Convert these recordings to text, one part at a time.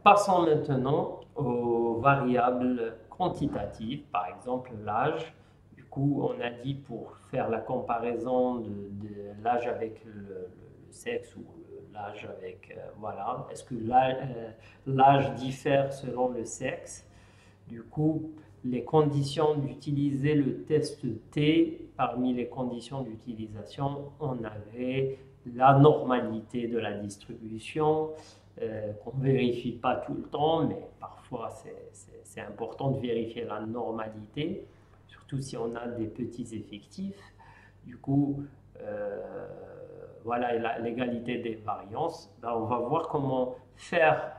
Passons maintenant aux variables quantitatives, par exemple l'âge. Du coup, on a dit pour faire la comparaison de l'âge avec le sexe ou l'âge avec, voilà, est-ce que l'âge diffère selon le sexe? Du coup, les conditions d'utiliser le test T, parmi les conditions d'utilisation, on avait la normalité de la distribution, qu'on ne vérifie pas tout le temps, mais parfois c'est important de vérifier la normalité, surtout si on a des petits effectifs. Du coup, voilà l'égalité des variances. Ben, on va voir comment faire.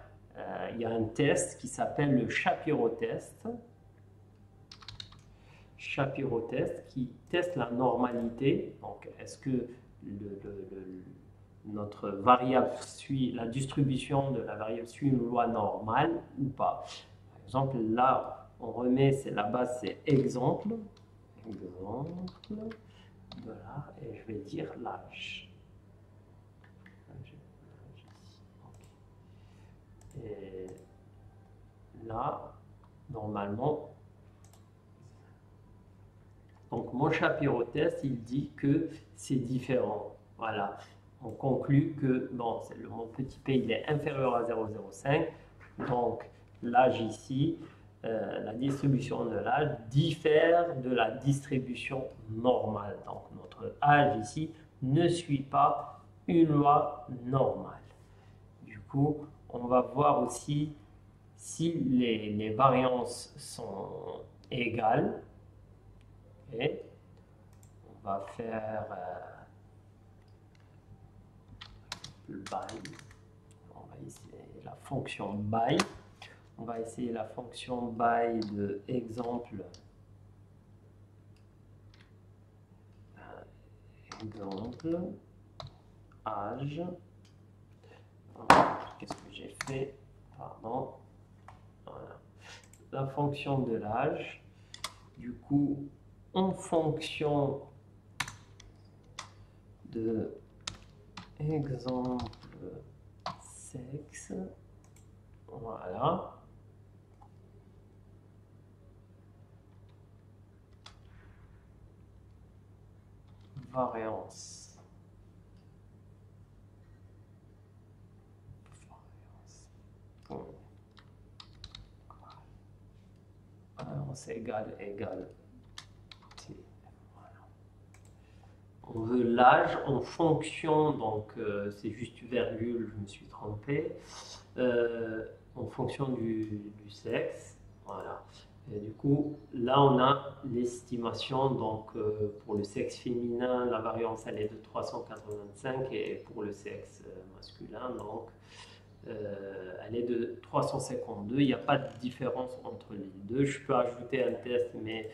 Il y a un test qui s'appelle le Shapiro test. Shapiro test qui teste la normalité. Donc, est-ce que notre variable suit, la distribution de la variable suit une loi normale ou pas? Par exemple, là, on remet, c'est la base, c'est exemple. Exemple, voilà, et je vais dire l'âge. Et là, normalement, donc mon Shapiro test, il dit que c'est différent. Voilà. On conclut que bon, mon petit p il est inférieur à 0,05. Donc l'âge ici, la distribution de l'âge diffère de la distribution normale. Donc notre âge ici ne suit pas une loi normale. Du coup, on va voir aussi si les variances sont égales. Et on va faire le by. On va essayer la fonction by. On va essayer la fonction by de exemple. Exemple. Âge. Qu'est-ce que j'ai fait? Pardon. Voilà. La fonction de l'âge. Du coup, en fonction de exemple sexe, voilà. Variance. Variance égale T. Voilà. On veut l'âge en fonction, donc c'est juste virgule, je me suis trompé, en fonction du sexe. Voilà. Et du coup, là, on a l'estimation. Donc, pour le sexe féminin, la variance, elle est de 385 et pour le sexe masculin, donc, elle est de 352. Il n'y a pas de différence entre les deux. Je peux ajouter un test, mais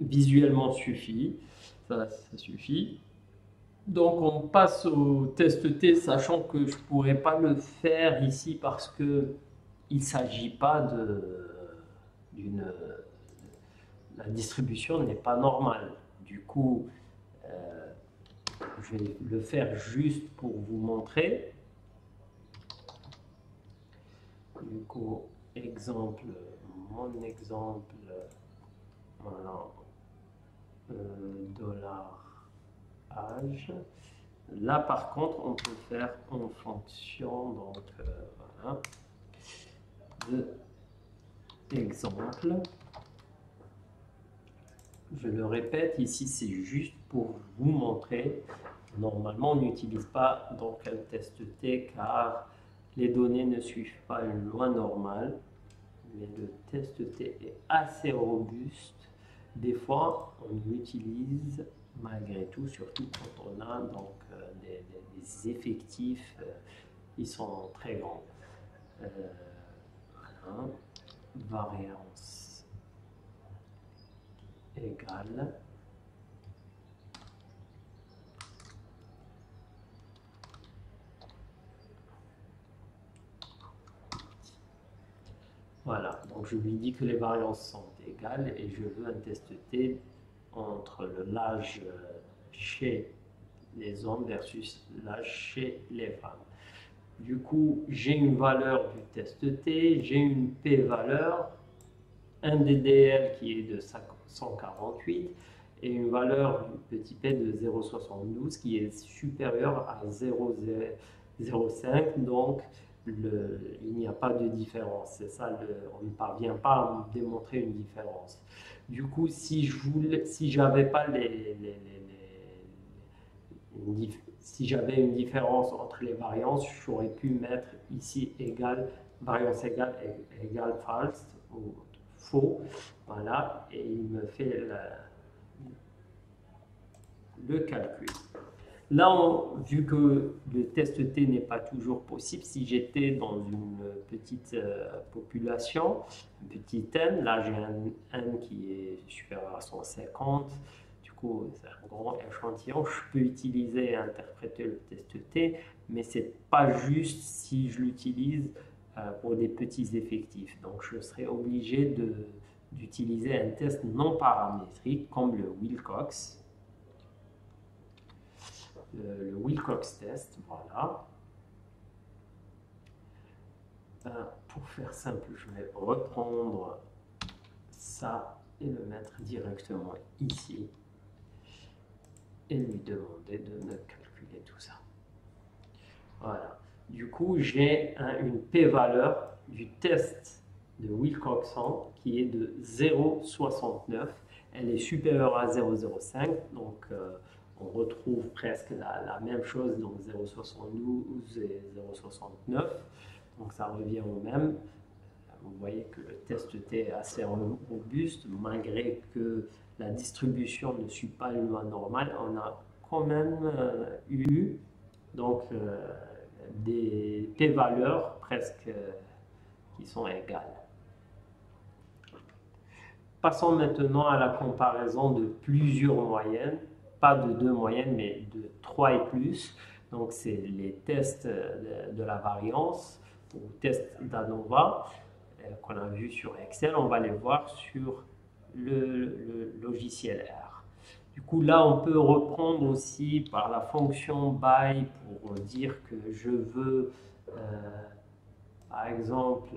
visuellement suffit. Ça suffit. Donc on passe au test T, sachant que je ne pourrais pas le faire ici parce que il ne s'agit pas d'une... La distribution n'est pas normale. Du coup, je vais le faire juste pour vous montrer. Du coup, exemple, mon exemple, voilà, dollar âge. Là, par contre, on peut faire en fonction, donc, voilà, de exemple. Je le répète, ici, c'est juste pour vous montrer. Normalement, on n'utilise pas donc un test T car les données ne suivent pas une loi normale. Mais le test T est assez robuste. Des fois, on l'utilise malgré tout, surtout quand on a donc, des effectifs, ils sont très grands. Voilà. Variance égale. Voilà, donc je lui dis que les variances sont égales et je veux un test T entre l'âge chez les hommes versus l'âge chez les femmes. Du coup, j'ai une valeur du test T, j'ai une p-valeur, un DDL qui est de 148 et une valeur du petit p de 0,72 qui est supérieure à 0,05. Donc, il n'y a pas de différence. C'est ça, on ne parvient pas à démontrer une différence. Du coup, si j'avais pas si j'avais une différence entre les variances, j'aurais pu mettre ici égal, variance égale, égale false ou faux. Voilà, et il me fait le calcul. Là, vu que le test T n'est pas toujours possible, si j'étais dans une petite population, un petit N, là j'ai un N qui est supérieur à 150, du coup c'est un grand échantillon, je peux utiliser et interpréter le test T, mais c'est pas juste si je l'utilise pour des petits effectifs. Donc je serais obligé d'utiliser un test non paramétrique comme le Wilcox. Le Wilcox test, voilà. Pour faire simple, je vais reprendre ça et le mettre directement ici et lui demander de me calculer tout ça. Voilà. Du coup, j'ai une p-valeur du test de Wilcoxon qui est de 0,69. Elle est supérieure à 0,05, donc on retrouve presque la même chose, donc 0,72 et 0,69. Donc ça revient au même. Vous voyez que le test T est assez robuste, malgré que la distribution ne suit pas une loi normale, on a quand même eu donc des p-valeurs presque qui sont égales. Passons maintenant à la comparaison de plusieurs moyennes, pas de 2 moyennes, mais de 3 et plus. Donc, c'est les tests de la variance ou tests d'ANOVA qu'on a vu sur Excel. On va les voir sur le logiciel R. Du coup, là, on peut reprendre aussi par la fonction by pour dire que je veux, par exemple,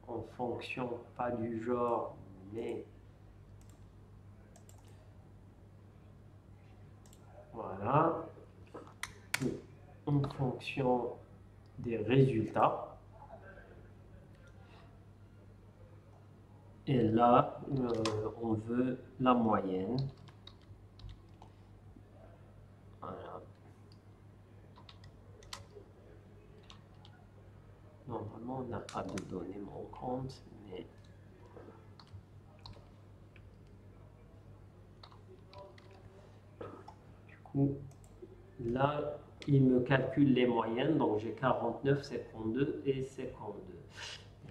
en fonction, pas du genre, mais voilà, en fonction des résultats. Et là, on veut la moyenne. Voilà. Normalement, on n'a pas de données manquantes, mais du coup, là, il me calcule les moyennes, donc j'ai 49, 52 et 52.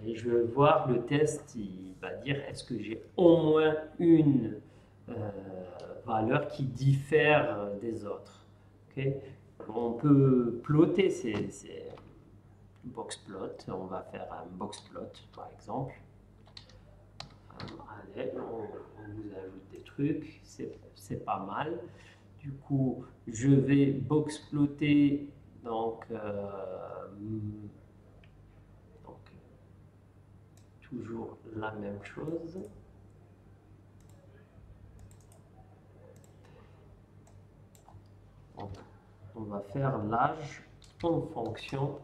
Et je vais voir le test, il va dire est-ce que j'ai au moins une valeur qui diffère des autres. Okay. On peut plotter ces box plot, on va faire un box plot par exemple. Allez, on vous ajoute des trucs, c'est pas mal. Du coup, je vais box plotter donc toujours la même chose. Donc, on va faire l'âge en fonction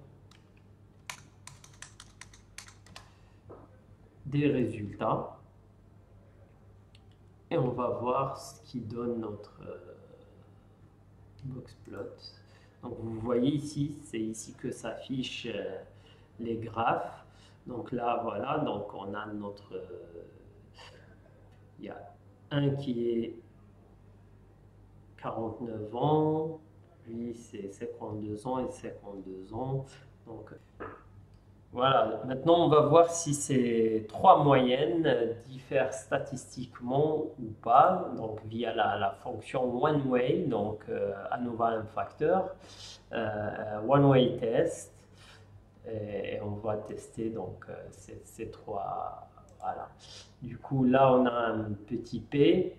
des résultats et on va voir ce qui donne notre box plot. Donc vous voyez ici, c'est ici que s'affichent les graphes. Donc là, voilà, donc on a notre... il y a un qui est 49 ans, lui c'est 52 ans et 52 ans. Donc voilà, maintenant on va voir si ces trois moyennes diffèrent statistiquement ou pas, donc via la fonction one-way, donc ANOVA un facteur, one-way test, et on va tester donc ces trois, voilà. Du coup là on a un petit p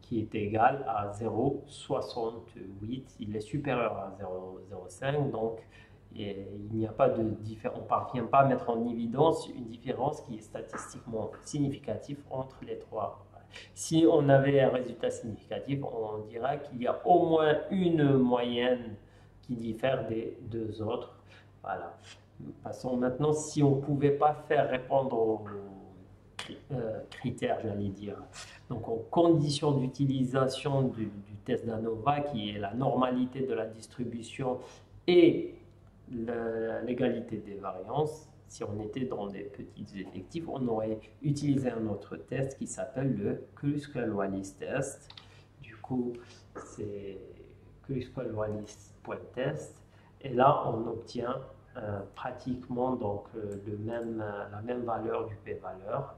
qui est égal à 0,68, il est supérieur à 0,05, donc Et il n'y a pas de différence, on ne parvient pas à mettre en évidence une différence qui est statistiquement significative entre les trois. Si on avait un résultat significatif, on dira qu'il y a au moins une moyenne qui diffère des deux autres. Voilà. Passons maintenant, si on ne pouvait pas faire répondre aux critères, j'allais dire. Donc, en condition d'utilisation du test d'ANOVA, qui est la normalité de la distribution et l'égalité des variances, si on était dans des petits effectifs, on aurait utilisé un autre test qui s'appelle le Kruskal-Wallis test. Du coup, c'est Kruskal-Wallis.test. Et là, on obtient pratiquement donc, la même valeur du p-valeur.